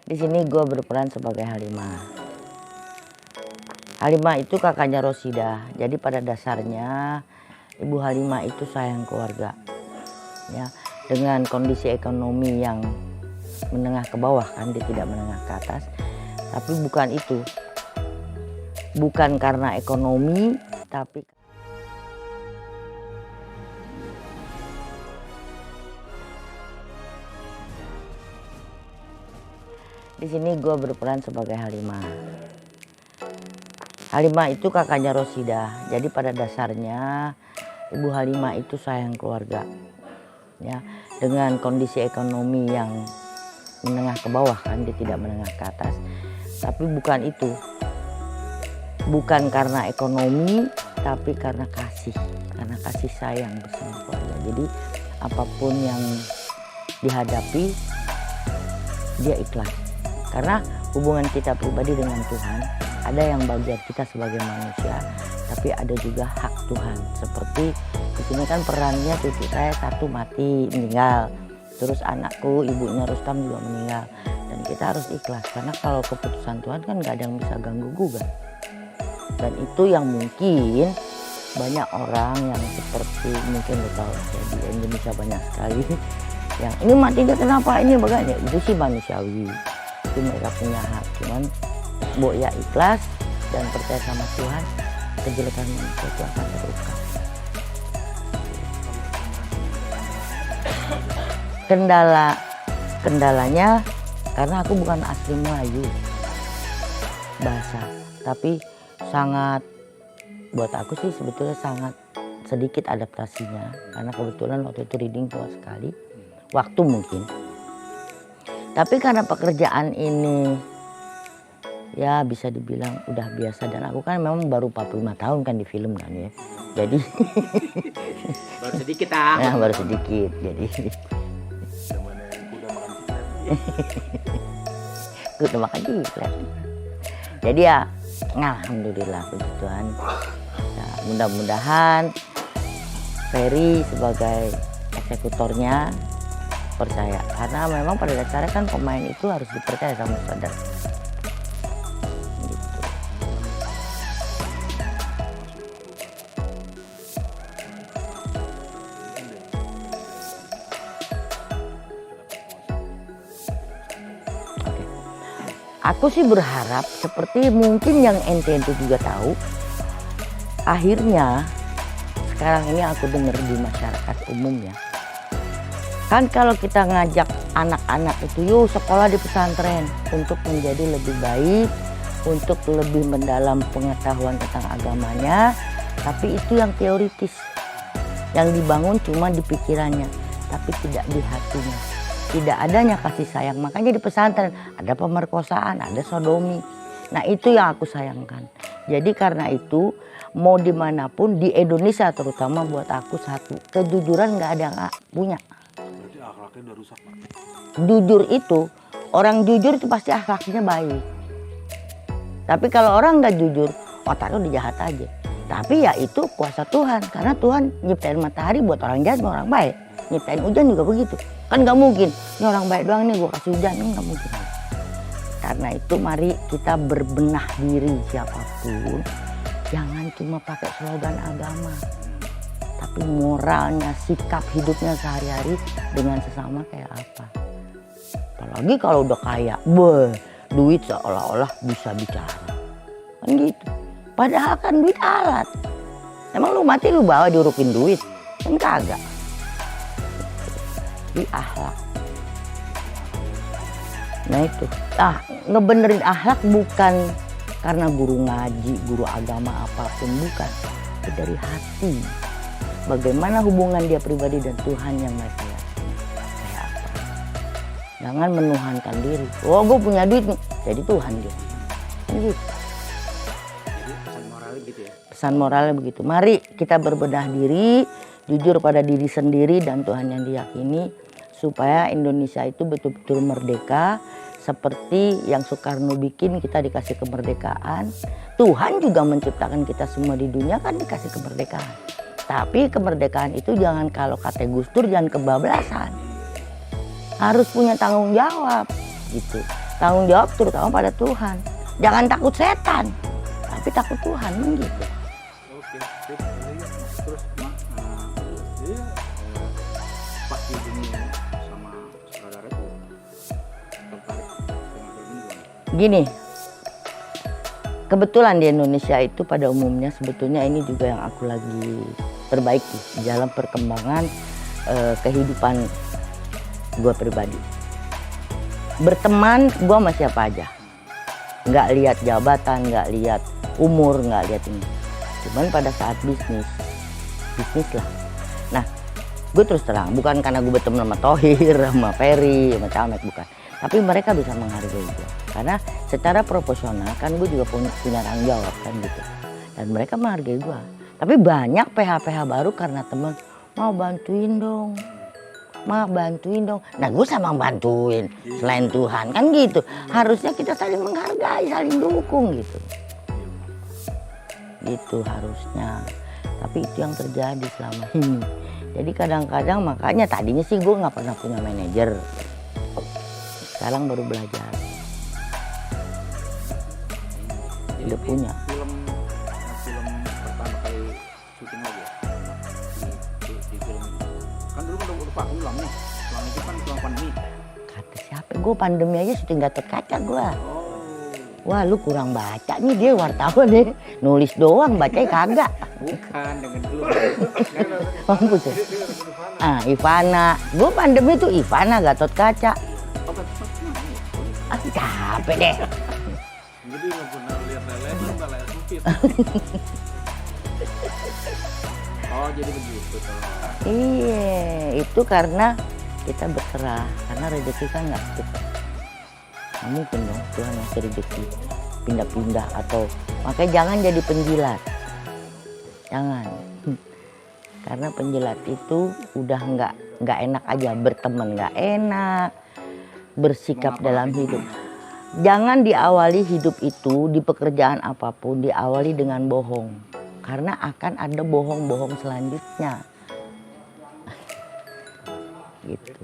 Di sini gue berperan sebagai Halimah. Halimah itu kakaknya Rosida. Jadi pada dasarnya Ibu Halimah itu sayang keluarga. Ya, dengan kondisi ekonomi yang menengah ke bawah kan, dia tidak menengah ke atas. Tapi bukan itu. Bukan karena ekonomi, tapi di sini gue berperan sebagai Halimah. Halimah itu kakaknya Rosida. Jadi pada dasarnya Ibu Halimah itu sayang keluarga. Ya, dengan kondisi ekonomi yang menengah ke bawah kan, dia tidak menengah ke atas. Tapi bukan itu. Bukan karena ekonomi, tapi karena kasih sayang bersama keluarga. Jadi apapun yang dihadapi, dia ikhlas. Karena hubungan kita pribadi dengan Tuhan, ada yang bagian kita sebagai manusia, tapi ada juga hak Tuhan. Seperti di sini kan perannya cucu saya satu mati, meninggal. Terus anakku, ibunya Rustam juga meninggal. Dan kita harus ikhlas, karena kalau keputusan Tuhan kan gak ada yang bisa ganggu gugat. Dan itu yang mungkin banyak orang yang seperti mungkin lo tahu ya, di Indonesia banyak sekali yang ini matinya kenapa, ini bagaimana, itu sih manusiawi, itu mereka punya hak. Cuman Mbok ya ikhlas dan percaya sama Tuhan, kejelekan manusia itu akan terungkap. Kendalanya karena aku bukan asli Melayu bahasa, tapi sangat, buat aku sih sebetulnya sangat sedikit adaptasinya, karena kebetulan waktu itu reading tua sekali, waktu mungkin. Tapi karena pekerjaan ini ya bisa dibilang udah biasa, dan aku kan memang baru 45 tahun kan di film kan ya, jadi baru sedikit ah. ya, baru sedikit, jadi udah makan ciklet. Jadi ya alhamdulillah puji Tuhan. Nah, mudah-mudahan Ferry sebagai eksekutornya percaya, karena memang pada dasarnya kan pemain itu harus dipercaya sama saudara. Gitu. Oke. Aku sih berharap seperti mungkin yang ente juga tahu, akhirnya sekarang ini aku dengar di masyarakat umumnya, kan kalau kita ngajak anak-anak itu yuk sekolah di pesantren untuk menjadi lebih baik, untuk lebih mendalam pengetahuan tentang agamanya, tapi itu yang teoritis, yang dibangun cuma di pikirannya, tapi tidak di hatinya. Tidak adanya kasih sayang, makanya di pesantren ada pemerkosaan, ada sodomi. Nah itu yang aku sayangkan. Jadi karena itu mau dimanapun di Indonesia terutama, buat aku satu, kejujuran nggak ada yang punya. Berarti akhlaknya udah rusak, Pak. Jujur itu, orang jujur itu pasti akhlaknya baik. Tapi kalau orang nggak jujur, otaknya udah jahat aja. Tapi ya itu kuasa Tuhan, karena Tuhan nyiptain matahari buat orang jahat, buat orang baik. Nyiptain hujan juga begitu. Kan nggak mungkin, ini orang baik doang nih gue kasih hujan, ini nggak mungkin. Karena itu mari kita berbenah diri siapapun. Jangan cuma pakai slogan agama, tapi moralnya, sikap hidupnya sehari-hari dengan sesama kayak apa. Apalagi kalau udah kaya, duit seolah-olah bisa bicara. Kan gitu. Padahal kan duit alat. Emang lu mati lu bawa diurukin duit? Kan kagak. Di akhlak. Nah itu, ngebenerin akhlak bukan karena guru ngaji, guru agama apapun, bukan. Itu dari hati. Bagaimana hubungan dia pribadi dan Tuhan yang mereka yakini. Kayak apa. Jangan menuhankan diri. Oh gue punya duit nih, jadi Tuhan dia. Kan gitu. Jadi pesan moralnya gitu ya. Pesan moralnya begitu. Mari kita berbenah diri, jujur pada diri sendiri dan Tuhan yang diyakini, supaya Indonesia itu betul-betul merdeka. Seperti yang Soekarno bikin, kita dikasih kemerdekaan. Tuhan juga menciptakan kita semua di dunia kan dikasih kemerdekaan. Tapi kemerdekaan itu jangan, kalau kata Gus Dur, jangan kebablasan. Harus punya tanggung jawab. gitu. Tanggung jawab terutama pada Tuhan. Jangan takut setan, tapi takut Tuhan gitu. Oke, sip. Terus mak, pas di dunia sama saudara itu tertarik dengan ini gimana? Gini, kebetulan di Indonesia itu pada umumnya sebetulnya ini juga yang aku lagi perbaiki dalam perkembangan kehidupan gue pribadi. Berteman gue sama siapa aja, nggak lihat jabatan, nggak lihat umur, nggak lihat ini. Cuman pada saat bisnis lah. Nah, gue terus terang bukan karena gue berteman sama Thohir, sama Ferry, sama Camek, bukan. Tapi mereka bisa menghargai gue karena secara proporsional kan gue juga punya tanggung jawab kan gitu. Dan mereka menghargai gue. Tapi banyak PH-PH baru karena temen mau bantuin dong. Nah gue sama bantuin selain Tuhan kan gitu. Harusnya kita saling menghargai, saling dukung gitu. Gitu harusnya. Tapi itu yang terjadi selama ini. Jadi kadang-kadang makanya tadinya sih gue nggak pernah punya manajer. Sekarang baru belajar. Udah punya. Film pertama kali syuting lagi ya? Di film ini. Kan dulu kan udah vakum ulang nih. Ulang itu kan ulang pandemi. Kata siapa? Gue pandemi aja syuting Gatot Kaca gue. Oh. Wah lu kurang baca nih, dia wartawan nih. Nulis doang, bacanya kagak. Bukan dengan dulu. Mampus ya? Ivana. Gue pandemi tuh Ivana Gatot Kaca. Oh, kan Capek deh. Jadi nggak pernah lihat lele, nggak layar sempit. Oh, jadi begitu toh. Iya, itu karena kita berserah. Karena rezeki kan nggak cepat. Nggak mungkin dong Tuhan ngasih rezeki pindah-pindah atau makanya jangan jadi penjilat. Jangan. Karena penjilat itu udah nggak enak aja, berteman nggak enak, bersikap dalam hidup. Jangan diawali hidup itu di pekerjaan apapun diawali dengan bohong. Karena akan ada bohong-bohong selanjutnya. Gitu.